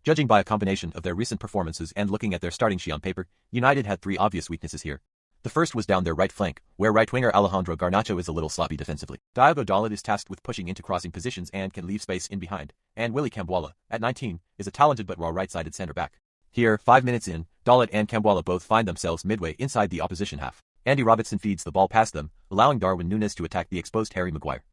Judging by a combination of their recent performances and looking at their starting sheet on paper, United had 3 obvious weaknesses here. The first was down their right flank, where right-winger Alejandro Garnacho is a little sloppy defensively. Diogo Dalot is tasked with pushing into crossing positions and can leave space in behind, and Willy Kambwala, at 19, is a talented but raw right-sided centre-back. Here, 5 minutes in, Dalot and Kambwala both find themselves midway inside the opposition half. Andy Robertson feeds the ball past them, allowing Darwin Núñez to attack the exposed Harry Maguire.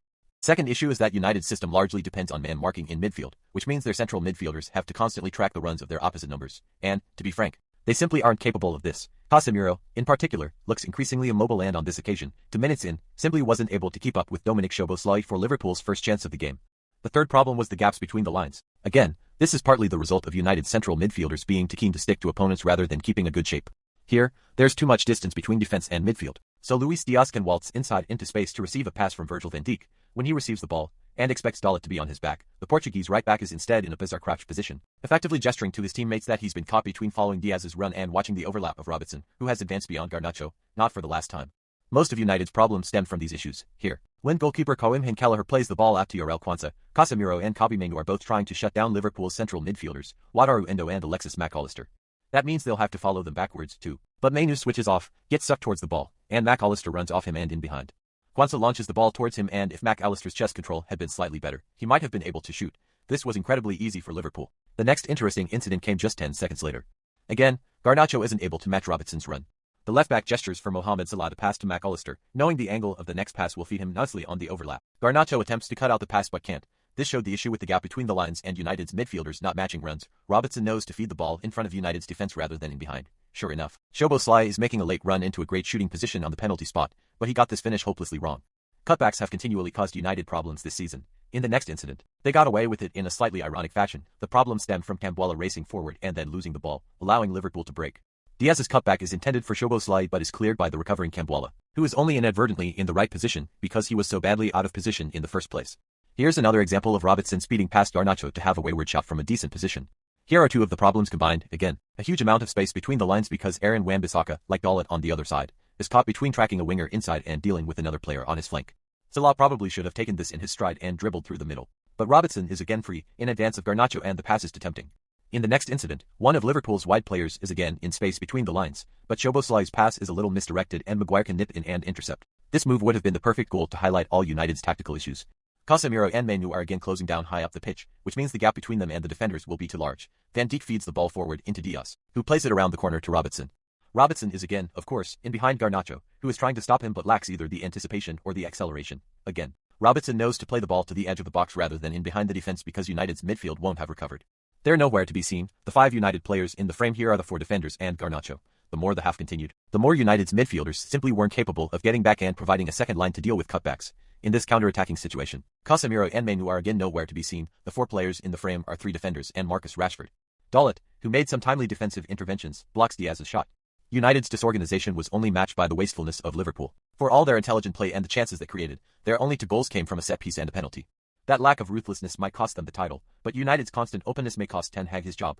Second issue is that United's system largely depends on man marking in midfield, which means their central midfielders have to constantly track the runs of their opposite numbers, and, to be frank, they simply aren't capable of this. Casemiro, in particular, looks increasingly immobile and on this occasion, 2 minutes in, simply wasn't able to keep up with Dominic Szoboszlai for Liverpool's first chance of the game. The third problem was the gaps between the lines. Again, this is partly the result of United's central midfielders being too keen to stick to opponents rather than keeping a good shape. Here, there's too much distance between defense and midfield, so Luis Diaz can waltz inside into space to receive a pass from Virgil van Dijk. When he receives the ball, and expects Dalot to be on his back, the Portuguese right-back is instead in a bizarre crouched position, effectively gesturing to his teammates that he's been caught between following Diaz's run and watching the overlap of Robertson, who has advanced beyond Garnacho, not for the last time. Most of United's problems stem from these issues. Here, when goalkeeper Coim Hinckelleher plays the ball out to Yorel Quansah, Casemiro and Kobbie Mainoo are both trying to shut down Liverpool's central midfielders, Wataru Endo and Alexis Mac Allister. That means they'll have to follow them backwards too. But Mainoo switches off, gets sucked towards the ball, and Mac Allister runs off him and in behind. Quansah launches the ball towards him, and if Mac Allister's chest control had been slightly better, he might have been able to shoot. This was incredibly easy for Liverpool. The next interesting incident came just 10 seconds later. Again, Garnacho isn't able to match Robertson's run. The left-back gestures for Mohamed Salah to pass to Mac Allister, knowing the angle of the next pass will feed him nicely on the overlap. Garnacho attempts to cut out the pass but can't. This showed the issue with the gap between the lines and United's midfielders not matching runs. Robertson knows to feed the ball in front of United's defense rather than in behind. Sure enough, Szoboszlai is making a late run into a great shooting position on the penalty spot, but he got this finish hopelessly wrong. Cutbacks have continually caused United problems this season. In the next incident, they got away with it in a slightly ironic fashion. The problem stemmed from Kambwala racing forward and then losing the ball, allowing Liverpool to break. Diaz's cutback is intended for Szoboszlai but is cleared by the recovering Kambwala, who is only inadvertently in the right position because he was so badly out of position in the first place. Here's another example of Robertson speeding past Garnacho to have a wayward shot from a decent position. Here are 2 of the problems combined. Again, a huge amount of space between the lines because Aaron Wan-Bissaka, like Dalot on the other side, is caught between tracking a winger inside and dealing with another player on his flank. Salah probably should have taken this in his stride and dribbled through the middle, but Robertson is again free, in advance of Garnacho and the pass is too tempting. In the next incident, one of Liverpool's wide players is again in space between the lines, but Szoboszlai's pass is a little misdirected and Maguire can nip in and intercept. This move would have been the perfect goal to highlight all United's tactical issues. Casemiro and Mainoo are again closing down high up the pitch, which means the gap between them and the defenders will be too large. Van Dijk feeds the ball forward into Diaz, who plays it around the corner to Robertson. Robertson is again, of course, in behind Garnacho, who is trying to stop him but lacks either the anticipation or the acceleration. Again, Robertson knows to play the ball to the edge of the box rather than in behind the defense because United's midfield won't have recovered. They're nowhere to be seen. The 5 United players in the frame here are the 4 defenders and Garnacho. The more the half continued, the more United's midfielders simply weren't capable of getting back and providing a second line to deal with cutbacks. In this counter-attacking situation, Casemiro and Mainoo are again nowhere to be seen. The 4 players in the frame are 3 defenders and Marcus Rashford. Dalot, who made some timely defensive interventions, blocks Diaz's shot. United's disorganization was only matched by the wastefulness of Liverpool. For all their intelligent play and the chances they created, their only 2 goals came from a set piece and a penalty. That lack of ruthlessness might cost them the title, but United's constant openness may cost Ten Hag his job.